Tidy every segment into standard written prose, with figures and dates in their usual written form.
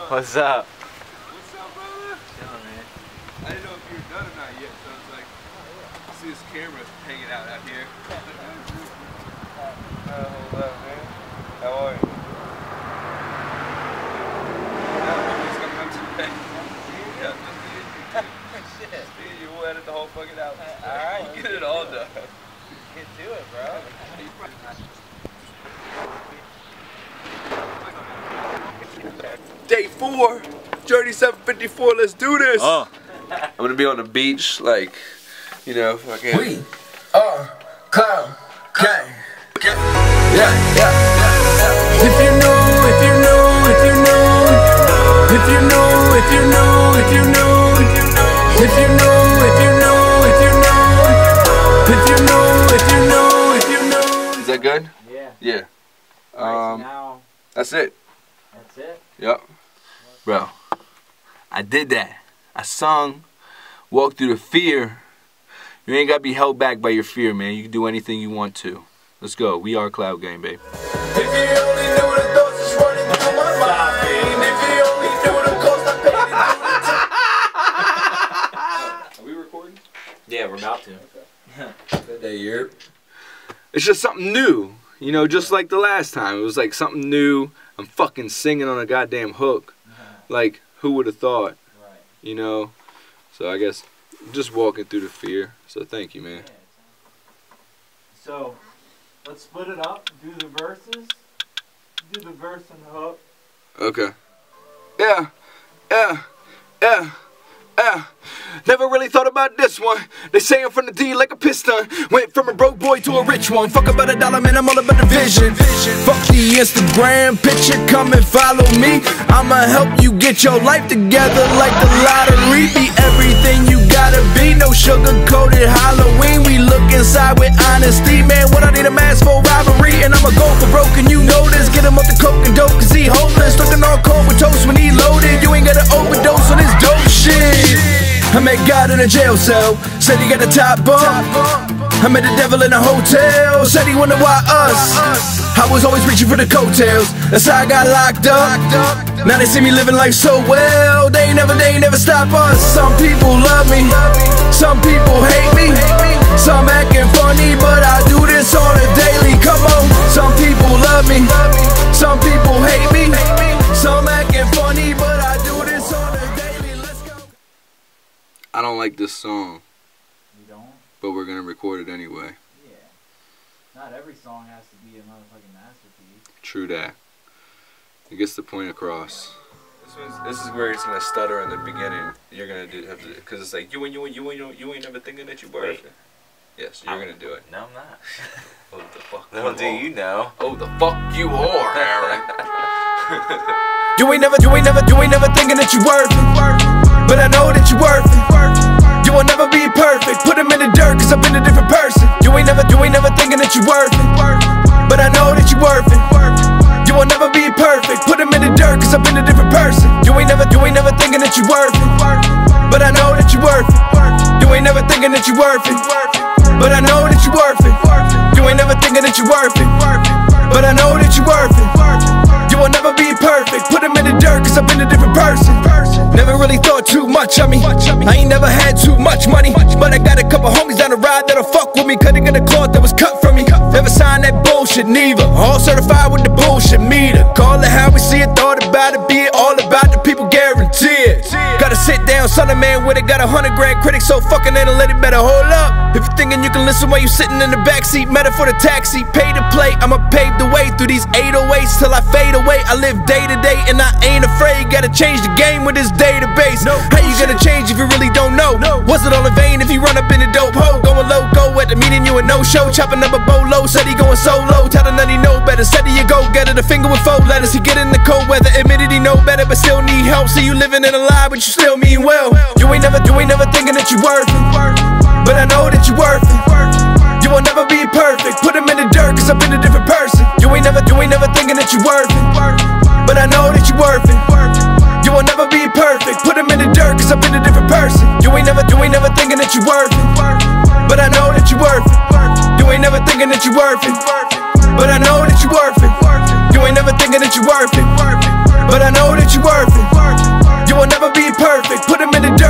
What's up? What's up, brother? Chilling, man. I didn't know if you were done or not yet, so it's like, I see this camera hanging out here. Hold up, man. How are you? He's coming up today. Yeah, just you will edit the whole fucking out. Alright. Get it all done. Get to it, bro. Day 4, Journey 754, let's do this! I'm gonna be on the beach, like, you know, fucking... We are Cloud Gang. Yeah. If you know, if you know, if you know, if you know, if you know, if you know, if you know, if you know, if you know, if you know, if you know, if you know. Is that good? Yeah. Yeah. Right, so now, that's it. that's it? Yep. Bro, I did that. I sung, walked through the fear. You ain't gotta be held back by your fear, man. You can do anything you want to. Let's go. We are Cloud Gang, babe. If you only knew the thoughts that's running through my mind. If you only knew the cost I paid. Are we recording? Yeah, we're about to. Good day, year. It's just something new. You know, just like the last time. It was like something new. I'm fucking singing on a goddamn hook. Like, who would have thought? Right. You know? So I guess just walking through the fear. So thank you, man. So, let's split it up, do the verses, do the verse and the hook. Okay. Yeah. Never really thought about this one. They say I'm from the D like a piston. Went from a broke boy to a rich one. Fuck about $1, man, I'm all about the vision. Fuck the Instagram picture, come and follow me. I'ma help you get your life together like the lottery. Be everything you gotta be, no sugar-coated Halloween. We look inside with honesty, man, what I need a mask for robbery. And I'ma go for broke, and you know this. Get him up the coke and dope, cause he hopeless. Looking all cold with toast when he loaded. You ain't gotta overdose on this dope shit. I met God in a jail cell, said he got the top bunk. I met the devil in a hotel, said he wondered why us. I was always reaching for the coattails, that's how I got locked up. Now they see me living life so well, they ain't never stop us. Some people love me, some people hate me. Some acting funny, but I do this on a daily. Come on, some people love me, some people hate me. Some acting funny, but I do this on a daily. Let's go. I don't like this song, You don't? but we're gonna record it anyway. Yeah. Not every song has to be a motherfucking masterpiece. True that. It gets the point across. This is where it's gonna stutter in the beginning. You're gonna have to, cause it's like you ain't never thinking that you were. Wait. Yes, you're gonna do it. No, I'm not. Oh, the fuck. Little do you know. Oh, the fuck you are, Aaron. You ain't never thinking that you worth it, but I know that you worth it. You will never be perfect, put him in the dirt, cause I've been a different person. You ain't never thinking that you worth it, but I know that you worth it. You will never be perfect, put him in the dirt, cause I've been a different person. You ain't never thinking that you worth it, but I know that you worth it. You ain't never thinking that you worth it, but I know that you worth it. You ain't never thinking that you worth it, but I know that you worth it. You will never be perfect, put him in the dirt, cause I've been a different person. Never really thought too much of me, I ain't never had too much money, but I got a couple homies down the ride that'll fuck with me, cause they got a cloth that was cut from me. Never signed that bullshit neither, all certified with the bullshit meter. Call it how we see it, thought about it, be it all about the people, guarantee it. Gotta sit down, son of man with it, got 100 grand critics, so fucking analytic, better hold up. If you're thinking you can listen while you sitting in the backseat, meta for the taxi, pay to play, I'ma pave the way through these 808s till I fade away. I live day to day and I ain't afraid, gotta change the game with this database. How you gonna change if you really don't know? Was it all in vain if you run up in a dope hole? Going loco at the meeting, you a no-show, chopping up a bolo, said he going solo, tell the nut he know better, said he a go-getter, the finger with 4 letters, he get in the cold weather, admitted he know better, but still need help, see you living in a lie, but you still mean well. You ain't never thinking that you worth it, but I know that you worth it. You will never be perfect, put him in the dirt, cause I've been a different person. You ain't never thinking that you worth it, but I know that you worth it. You will never be perfect, put him in the dirt, cause I've been a different person. You ain't never thinking that you worth it, but I know that you worth it. You ain't never thinking that you worth it, but I know that you worth it. You ain't never thinking that you worth it, but I know that you worth it.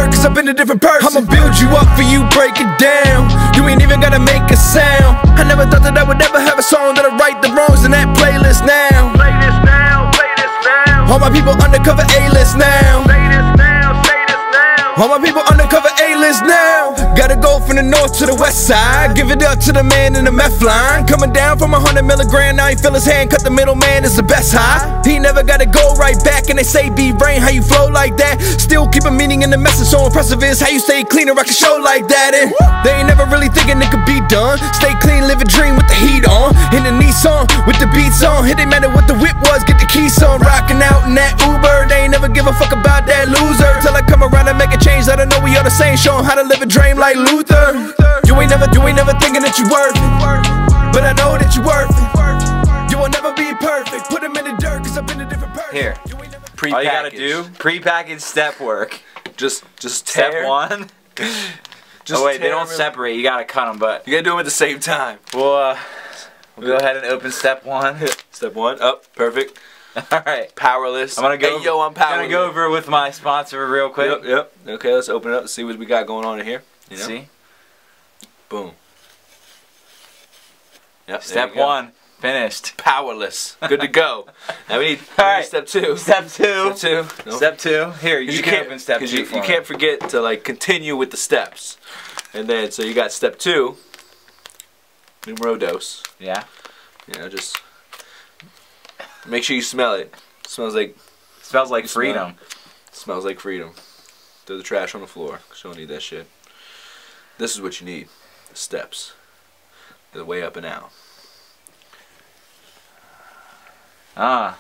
dirt, cause I've been a different person. I'ma build you up for you, break it down. You ain't even gotta make a sound. I never thought that I would ever have a song that'll right the wrongs in that playlist now. Play this now, play this now. All my people undercover A-list now. Say this now, say this now. All my people undercover A-list now. Gotta go from the north to the west side. Give it up to the man in the meth line. Coming down from 100 milligram. Now he feel his hand cut, the middleman is the best high. He never gotta go right back. And they say B-RAiN, how you flow like that? Still keep a meaning in the message. So impressive is how you stay clean and rock a show like that. And they ain't never really thinking it could be done. Stay clean, live a dream with the heat on. In the Nissan with the beats on. It didn't matter what the whip was, get the keys on. Rocking out in that Uber. They ain't never give a fuck about that loser. Till I come around and make a change. Let her know we all the same. Show 'em how to live a dream like Luther. You ain't never thinking that you worth it, but I know that you worth it. You will never be perfect. Put them in the dirt, cause I've been a different person. Here. All you gotta do, pre-packaged step work. Just Step tear. one. Just Oh wait, they tear don't them. separate. You gotta cut them, but You gotta do them at the same time. we'll go ahead and open step one. Step one, up, perfect. All right. Powerless. I'm gonna go. Hey, yo, I'm powerless. Gonna go over with my sponsor real quick. Yep, yep. Okay, let's open it up and see what we got going on in here. You know? See. Boom. Yep. Step one finished. Powerless. Good to go. Now we need, All right. step two. Step two. Step two. Nope. Step two. Here, you can can't open step two. You can't forget to like continue with the steps. And then so you got step two. Numero dos. Yeah. You know, just make sure you smell it. Smells like Smells like You smell freedom. Smells like freedom. Throw the trash on the floor, cause you don't need that shit. This is what you need. The steps. The way up and out. Ah,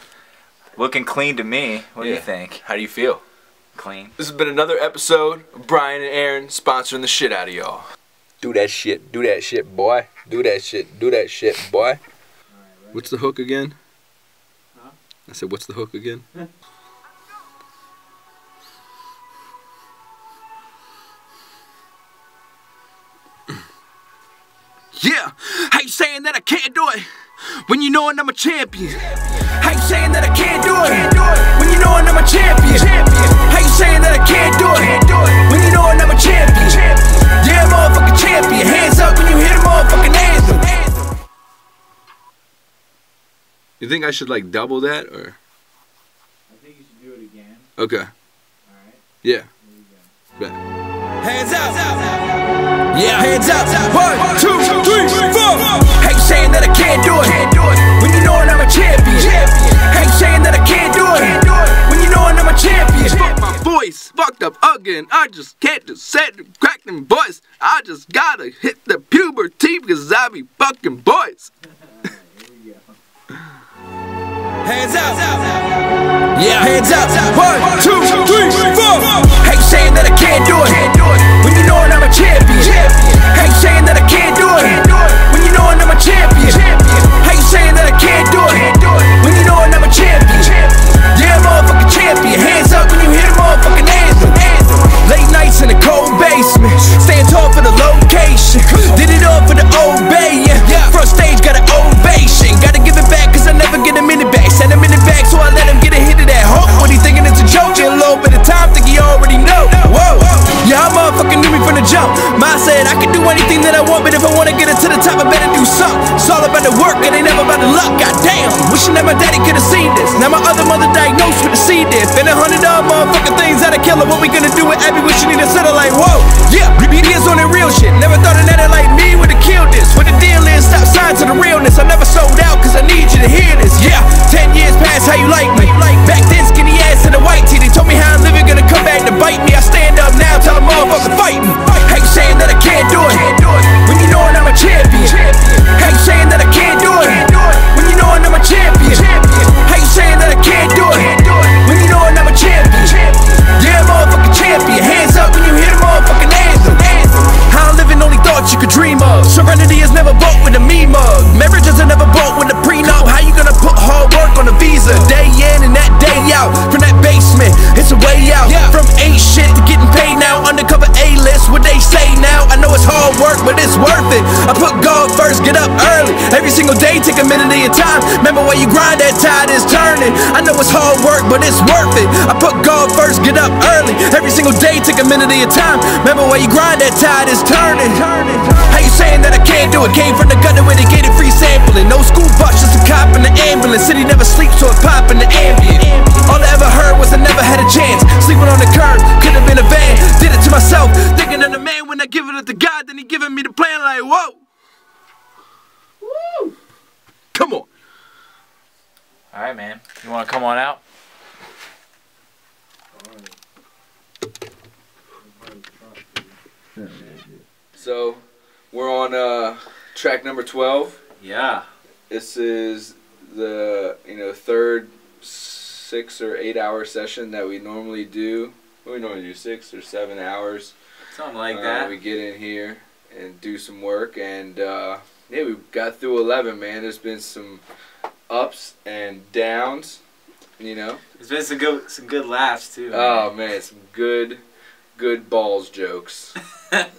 looking clean to me. What do you Yeah. think? How do you feel? Clean. This has been another episode of Brian and Aaron sponsoring the shit out of y'all. Do that shit, boy. Do that shit, boy. What's the hook again? Huh? I said, what's the hook again? Yeah, how you saying that I can't do it when you knowin' I'm a champion? How you saying that I can't do it when you knowin' I'm a champion? How you saying that I can't do it when you knowin' I'm a champion? Yeah, motherfucking champion. Hands up when you hear the motherfucking anthem. You think I should like double that or? I think you should do it again. Okay. Alright? Yeah. Here we go. Bet. Hands up. Yeah, hands up. 1, 2, 3, 4. How you saying that I can't do it when you knowin' I'm a champion? How you saying that I can't do it when you knowin' I'm a champion? Fuck my voice, fucked up again. I just can't just set and crack them voice. I just gotta hit the puberty because I be fucking boys. Hands up. Yeah, hands up. 1, 2, 3, 4. How you saying that I can't do it when you knowin' I'm a champion? How you saying that I can't do it when you knowin' I'm a champion? How you saying that I can't do it when you knowin' I'm a champion? Yeah, motherfucking champion. Hands up when you hear the motherfucking anthem. Late nights in the cold basement, staying tall for the location. Did it all for the old bay, yeah. Front stage got an ovation. Gotta give it back cause I never get a minute back. Send him in the back so I let him get a hit of that hope. What he thinking it's a joke? In a little bit of time, think he already know. Whoa, yeah, I motherfucking knew me from the jump. Ma said I can do anything that I want, but if I wanna get it to the top, I better do something. It's all about the work, it ain't never about the luck. Goddamn, wishing that my daddy could've seen this. Now my other mother diagnosed with a C. diff and 100 other motherfucking things that'll kill her. What we gonna do with Abby when she need to settle like, whoa, yeah, BD's on that real shit. Never thought of that like me would've killed this. What the deal is, stop signs to the realness. I never sold out cause I need you to hear this. Yeah, 10 years past, how you like me? Back then, skinny ass and a white tee. They told me how I'm living, gonna come back to bite me. I stand up now, tell a motherfucker fight me. How you saying that I can't do it when you knowin' I'm a champion? How you saying that I can't do it when you knowin' I'm a champion? How you saying that I can't do it when you knowin' I'm a champion? Yeah, motherfucking champion. Hands up when you hear the motherfucking anthem. How I'm living, only thoughts you could dream of. Serenity is never bought with a me mug. Marriages are never bought with a prenup. How you gonna Every single day, take a minute of your time. Remember where you grind, that tide is turning. I know it's hard work, but it's worth it. I put God first, get up early. Every single day, take a minute of your time. Remember where you grind, that tide is turning. How you saying that I can't do it? Came from the gutter where they get it free sampling. No school bus, just a cop in the ambulance. City never sleeps, so it pop in the ambient. All I ever heard was I never had a chance. Sleeping on the curb, could have been a van. Did it to myself, thinking of the man. When I give it to God, then he giving me the plan like, whoa. Woo. Come on. Alright, man. You want to come on out? So, we're on track number 12. Yeah. This is the third 6 or 8 hour session that we normally do. We normally do 6 or 7 hours. Something like that. We get in here and do some work, and yeah, we got through 11, man. There's been some ups and downs, There's been some good laughs too. Oh man, some good balls jokes.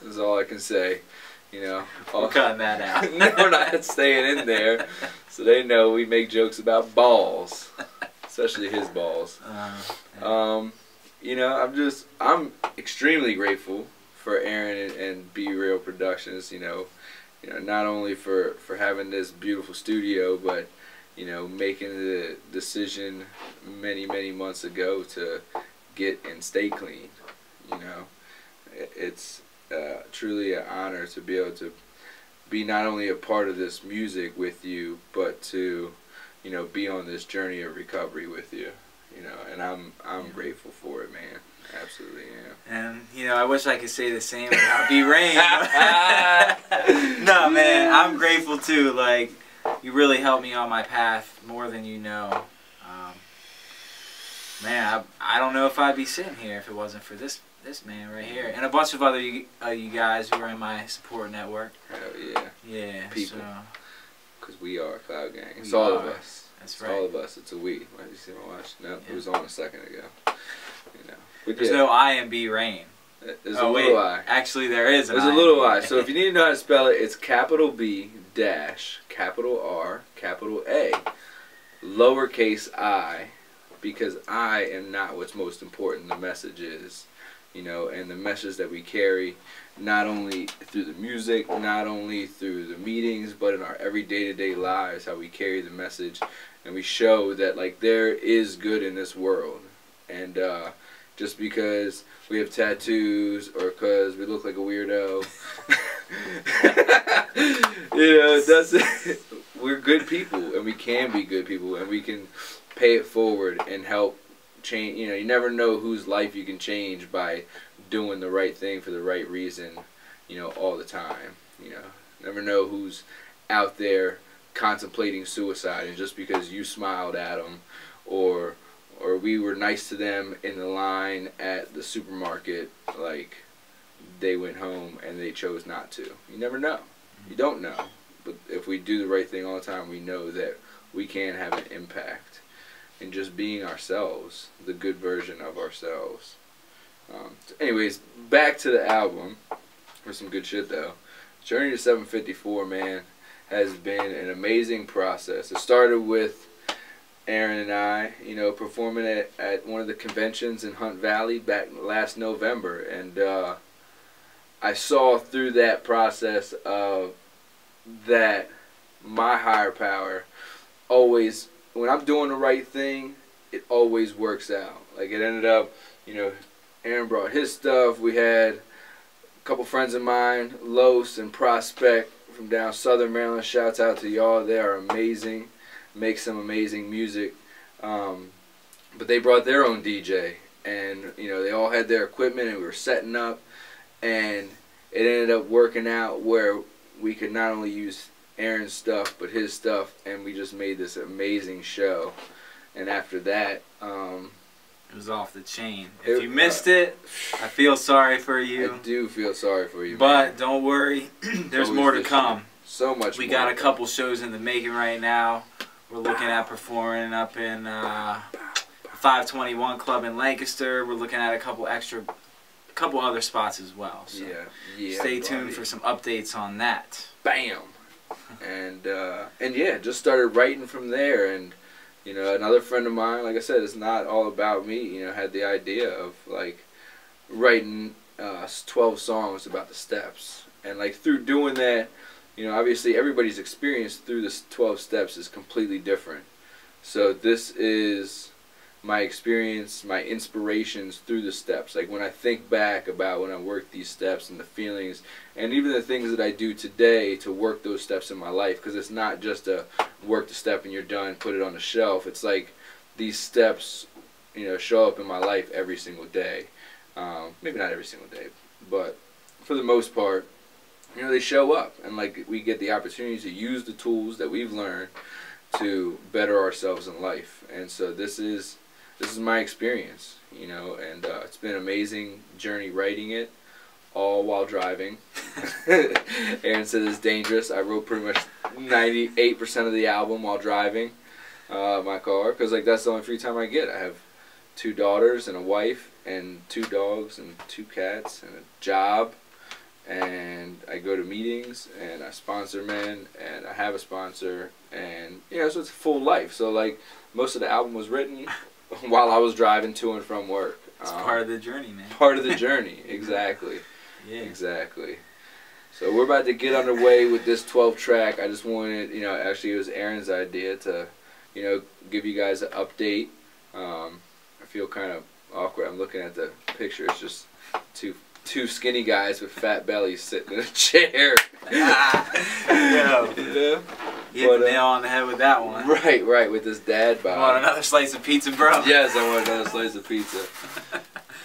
Is all I can say. We're cutting that out. No, we're not staying in there, so they know we make jokes about balls, especially his balls. I'm extremely grateful for Aaron and B-RAiN Productions. Not only for having this beautiful studio, but making the decision many months ago to get and stay clean. It's truly an honor to be able to be not only a part of this music with you, but to be on this journey of recovery with you. And I'm grateful for it, man. Absolutely am. And I wish I could say the same about B-RAiN. No, man, I'm grateful too. Like, you really helped me on my path more than you know. Man, I don't know if I'd be sitting here if it wasn't for this man right here, and a bunch of other you guys who are in my support network. Hell yeah. Yeah. People. So, because we are Cloud Gang. It's all of us. That's right. right. All of us. It's a we. Why did you see my watch? No, it was on a second ago. There's no I in B-RAiN. There's a little I. Actually, there is an I. There's a little I. So if you need to know how to spell it, it's capital B dash capital R capital A lowercase I, because I am not what's most important. The message is, and the message that we carry, not only through the music, not only through the meetings, but in our everyday lives, how we carry the message, and we show that like there is good in this world, and just because we have tattoos or because we look like a weirdo, it doesn't. We're good people, and we can be good people, and we can pay it forward and help change. You never know whose life you can change by doing the right thing for the right reason, all the time. Never know who's out there contemplating suicide, and just because you smiled at them, or we were nice to them in the line at the supermarket, like, they went home and they chose not to. You never know. You don't know. But if we do the right thing all the time, we know that we can have an impact in just being ourselves, the good version of ourselves. Anyways, back to the album. For some good shit, though. Journey to 754, man, has been an amazing process. It started with Aaron and I, performing at one of the conventions in Hunt Valley back last November, and I saw through that process of that my higher power always, when I'm doing the right thing, it always works out. Like, it ended up, Aaron brought his stuff. We had a couple friends of mine, Los and Prospect from down Southern Maryland. Shouts out to y'all. They are amazing. Make some amazing music. But they brought their own DJ, and they all had their equipment, and we were setting up, and it ended up working out where we could not only use Aaron's stuff but his stuff, and we just made this amazing show. And after that, it was off the chain. If you missed it, I feel sorry for you. I do feel sorry for you, but man. Don't worry, there's more to come. So much. We got a couple shows in the making right now. We're looking at performing up in 521 Club in Lancaster. We're looking at a couple other spots as well. So yeah. stay tuned for some updates on that. Bam. And yeah, just started writing from there. And you know, another friend of mine, like I said, it's not all about me. You know, had the idea of like writing 12 songs about the steps, and like through doing that, you know, obviously everybody's experience through the 12 steps is completely different. So this is my experience, my inspirations through the steps. Like when I think back about when I worked these steps and the feelings and even the things that I do today to work those steps in my life, because it's not just a work the step and you're done, put it on the shelf. It's like these steps, you know, show up in my life every single day. Maybe not every single day, but for the most part, you know, they show up, and like we get the opportunity to use the tools that we've learned to better ourselves in life. And so this is my experience, you know, and it's been an amazing journey writing it, all while driving. Aaron said it's dangerous. I wrote pretty much 98% of the album while driving my car, because like that's the only free time I get. I have 2 daughters and a wife and 2 dogs and 2 cats and a job, and I go to meetings and I sponsor men and I have a sponsor, and you know, so it's a full life. So like most of the album was written while I was driving to and from work. It's part of the journey, man. Part of the journey, exactly. Yeah. Exactly. So we're about to get underway with this 12 track. I just wanted, you know, actually it was Aaron's idea to, you know, give you guys an update. I feel kind of awkward. I'm looking at the picture. It's just two skinny guys with fat bellies sitting in a chair. Yo. Yeah. You hit the nail on the head with that one. Right, with this dad bod. You want another slice of pizza, bro? Yes, I want another slice of pizza.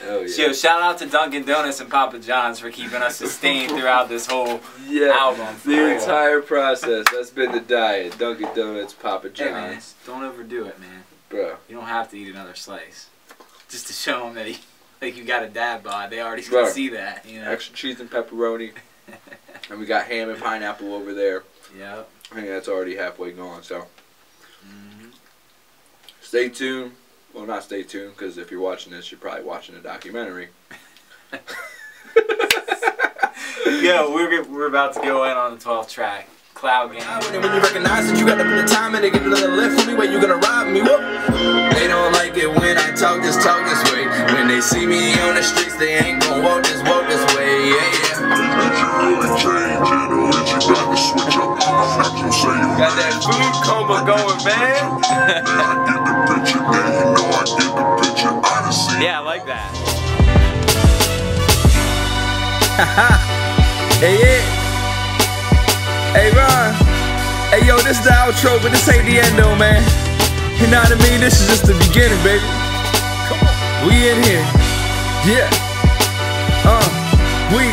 Oh, yeah. Yo, shout out to Dunkin' Donuts and Papa John's for keeping us sustained throughout this whole album. The entire process. That's been the diet. Dunkin' Donuts, Papa John's. Hey, man, don't overdo it, man. Bro. You don't have to eat another slice. Just to show them that like you got a dad bod. They already can see that, you know. Extra cheese and pepperoni. And we got ham and pineapple over there. Yep. I think that's already halfway gone, so. Stay tuned. Well, not stay tuned, because if you're watching this, you're probably watching a documentary. Yo, we're about to go in on the 12th track. Cloud Game. When you recognize that you gotta put the time in to get another lift for me, when you gonna rob me? Whoop. They don't like it when I talk this way. When they see me on the streets, they ain't gonna walk this way. Yeah. Got that food coma going, man. Yeah, I like that. Hey, yeah. Hey, Ron. Hey, yo, this is the outro, but this ain't the end, though, man. You know what I mean? This is just the beginning, baby. Come on. We in here. Yeah. We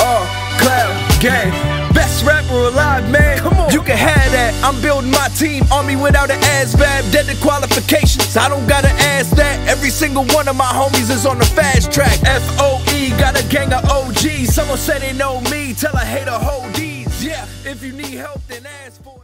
are Cloud Gang. Best rapper alive, man. Come on. You can have that. I'm building my team. Army without an ASVAB. Dead to qualifications. I don't gotta ask that. Every single one of my homies is on the fast track. FOE. Got a gang of OGs. Someone said they know me. Tell a hater hold these. Yeah. If you need help, then ask for